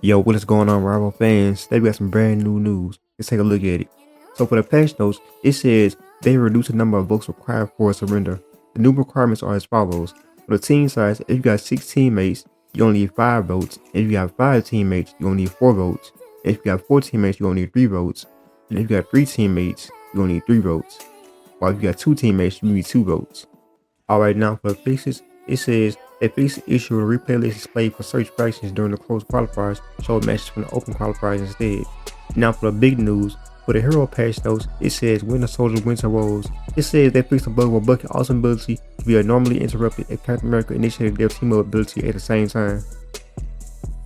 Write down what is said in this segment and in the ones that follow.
Yo, what is going on, rival fans? Today we got some brand new news. Let's take a look at it. So for the patch notes, it says they reduced the number of votes required for a surrender. The new requirements are as follows. For the team size, if you got 6 teammates, you only need 5 votes. If you got 5 teammates, you only need 4 votes. If you got 4 teammates, you only need 3 votes. And if you got 3 teammates, you only need 3 votes. While if you got 2 teammates, you need 2 votes. Alright, now for the fixes, it says they fixed the issue of the replay list displayed for search factions during the closed qualifiers showed matches from the open qualifiers instead. Now for the big news, for the hero patch notes, it says Winter Soldier Winter Rose. It says they fixed the bug where Bucket awesome ability to be normally interrupted if Captain America initiated their team up ability at the same time.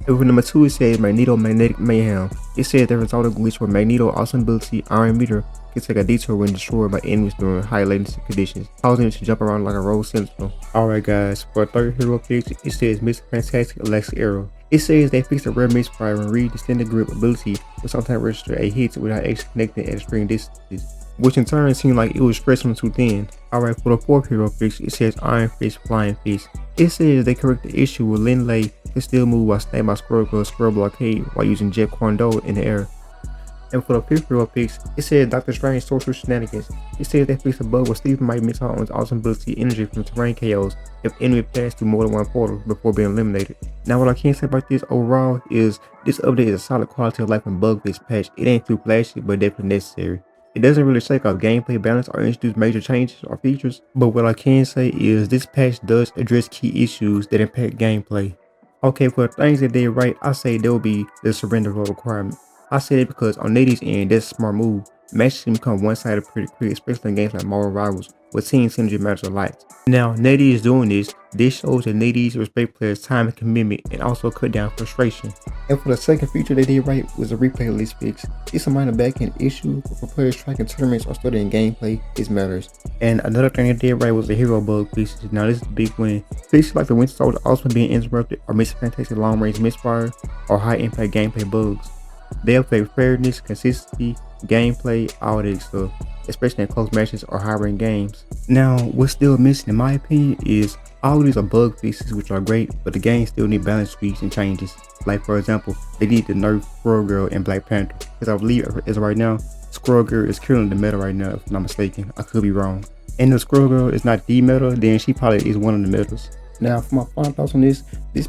And for number 2, it says Magneto Magnetic Mayhem. It says there was a glitch where Magneto awesome ability Iron Meter can take a detour when destroyed by enemies during high latency conditions, causing it to jump around like a rogue sentinel. Alright guys, for a third hero fix, it says Mr. Fantastic Alexa Arrow. It says they fixed a rare misfire when Reed extended grip ability will sometimes register a hit without actually connecting at extreme distances, which in turn seemed like it was stretched on too thin. Alright, for the fourth hero fix, it says Iron Fist Flying Fist. It says they correct the issue with Lin can still move while staying by Squirrel Girl's Squirrel Blockade while using Jet Kwon-Do in the air. And for the fifth hero fix, it says Dr. Strange Sorcerer Shenanigans. It says they fixed a bug where Stephen might miss out on his awesome ability energy from terrain chaos if enemy pass through more than one portal before being eliminated. Now what I can say about this overall is this update is a solid quality of life and bug fix patch. It ain't too flashy, but definitely necessary. It doesn't really shake off gameplay balance or introduce major changes or features, but what I can say is this patch does address key issues that impact gameplay. Okay, for the things that they did right, I say there will be the surrender vote requirement. I say that because on Netease end, that's a smart move. Matches can become one-sided pretty quick, especially in games like Marvel Rivals, where team synergy matters a lot. Now, Netease doing this shows that Netease respect players' time and commitment and also cut down frustration. And for the second feature they did right was a replay list fix. It's a minor backend issue, but for players tracking tournaments or studying gameplay, it matters. And another thing they did right was the hero bug fixes. Now this is the big win. Fixes like the Winter Soldier also being interrupted or Mr. Fantastic long range misfire or high impact gameplay bugs. They affect fairness, consistency, gameplay, all that stuff, especially in close matches or high ranked games. Now, what's still missing in my opinion is all of these are bug fixes which are great, but the game still need balance tweaks and changes. Like for example, they need to nerf Squirrel Girl and Black Panther, because I believe as of right now, Squirrel Girl is killing the meta right now if I'm not mistaken. I could be wrong. And if Squirrel Girl is not the meta, then she probably is one of the metas. Now, for my final thoughts on this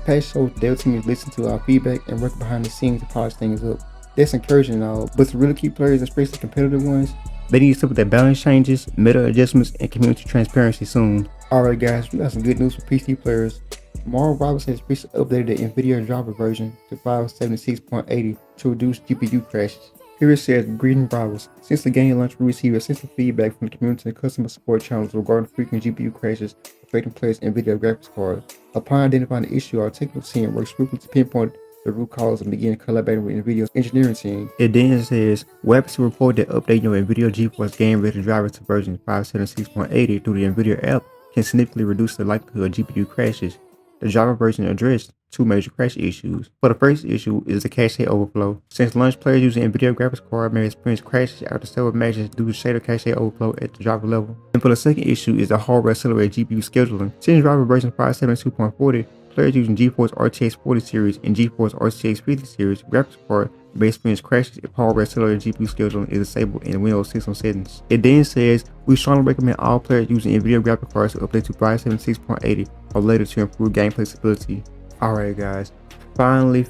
patch shows the dev team is listening to our feedback and working behind the scenes to polish things up. That's encouraging and all, but to really keep players, especially competitive ones, they need to put their balance changes, meta adjustments, and community transparency soon. Alright guys, we got some good news for PC players. Marvelrivals has recently updated the NVIDIA driver version to 576.80 to reduce GPU crashes. Here it says, "Greetings Rivals. Since the game launch, we received extensive feedback from the community and customer support channels regarding frequent GPU crashes affecting players' NVIDIA graphics cards. Upon identifying the issue, our technical team worked swiftly to pinpoint the root cause and begin collaborating with NVIDIA's engineering team." It then says, "We're happy to report that updating your NVIDIA GeForce game-ready driver to version 576.80 through the NVIDIA app can significantly reduce the likelihood of GPU crashes. The driver version addressed 2 major crash issues. For the first issue is the cache overflow. Since launch players using NVIDIA graphics card may experience crashes after several matches due to shader cache overflow at the driver level. And for the second issue is the hardware accelerated GPU scheduling. Since driver version 572.40, players using GeForce RTX 40 series and GeForce RTX 50 series graphics card may experience crashes if hardware accelerated GPU scheduling is disabled in Windows system settings." It then says, "We strongly recommend all players using NVIDIA graphics cards to update to 576.80 or later to improve gameplay stability." Alright guys, finally,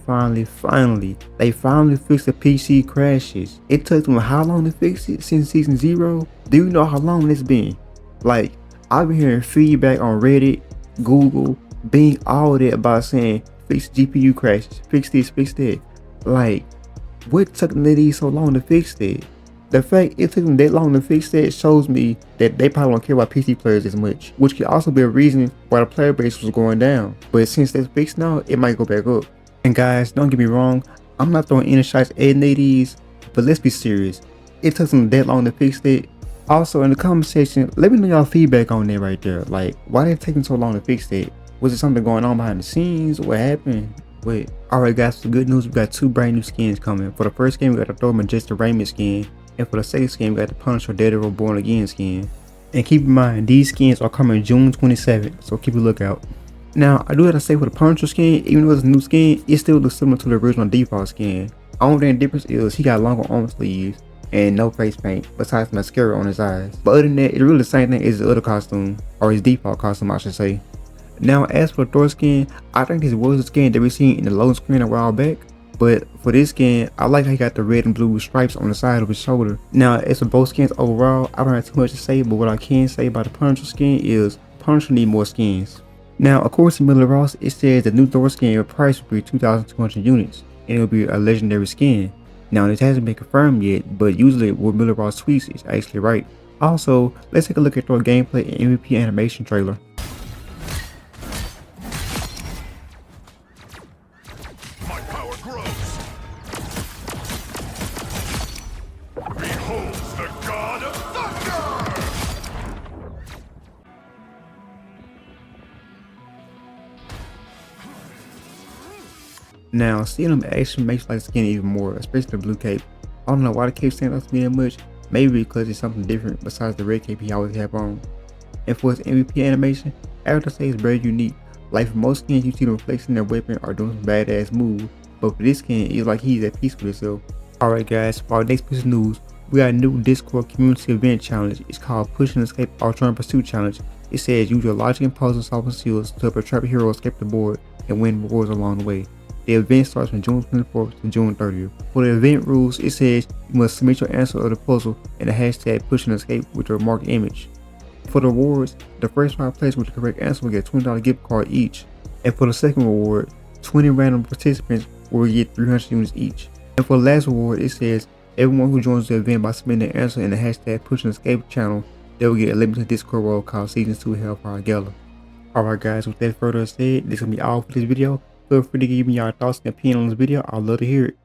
they finally fixed the PC crashes. It took them how long to fix it? Since season 0? Do you know how long it's been? Like, I've been hearing feedback on Reddit, Google, Bing, all that about saying fix GPU crashes, fix this, fix that. Like, what took Netease so long to fix that? The fact it took them that long to fix that shows me that they probably don't care about PC players as much, which could also be a reason why the player base was going down. But since that's fixed now, it might go back up. And guys, don't get me wrong, I'm not throwing any shots at Netease, but let's be serious. It took them that long to fix that. Also, in the comment section, let me know y'all feedback on that right there. Like, why did it take them so long to fix that? Was it something going on behind the scenes? What happened? Wait. Alright guys, for good news, we got 2 brand new skins coming. For the first game, we got the Thor Majestic Raiment skin. And for the second skin, we got the Punisher Daredevil Born Again skin. And keep in mind, these skins are coming June 27th, so keep a lookout. Now, I do have to say for the Punisher skin, even though it's a new skin, it still looks similar to the original default skin. Only thing difference is he got longer arm sleeves and no face paint besides mascara on his eyes. But other than that, it's really the same thing as his other costume, or his default costume I should say. Now, as for the Thor skin, I think this was the skin that we seen in the loading screen a while back. But for this skin, I like how he got the red and blue stripes on the side of his shoulder. Now, as for both skins overall, I don't have too much to say, but what I can say about the Punisher skin is Punisher need more skins. Now, according to Miller Ross, it says the new Thor skin price will be 2,200 units, and it will be a legendary skin. Now, this hasn't been confirmed yet, but usually what Miller Ross tweets is actually right. Also, let's take a look at Thor gameplay and MVP animation trailer. My power grows. Beholds the god of thunder! Now, seeing him actually makes like the skin even more, especially the blue cape. I don't know why the cape stands out to me that much, maybe because it's something different besides the red cape he always have on. And for his MVP animation, I have to say it's very unique. Like for most skins you see them flexing their weapon or doing some badass moves, but for this skin it's like he's at peace with himself. Alright guys, for our next piece of news, we got a new Discord community event challenge. It's called Push and Escape Ultron Pursuit Challenge. It says use your logic and puzzle solving skills to help a trap hero escape the board and win rewards along the way. The event starts from June 24th to June 30th. For the event rules, it says you must submit your answer of the puzzle and the hashtag push and escape with your marked image. For the rewards, the first 5 players with the correct answer will get a $20 gift card each. And for the second reward, 20 random participants will get 300 units each. And for the last reward, it says everyone who joins the event by submitting their answer in the hashtag push and escape channel, they will get a limited Discord role called Season 2 Hellfire Gala. Alright guys, with that further said, this will be all for this video. Feel free to give me your thoughts and opinions on this video. I'd love to hear it.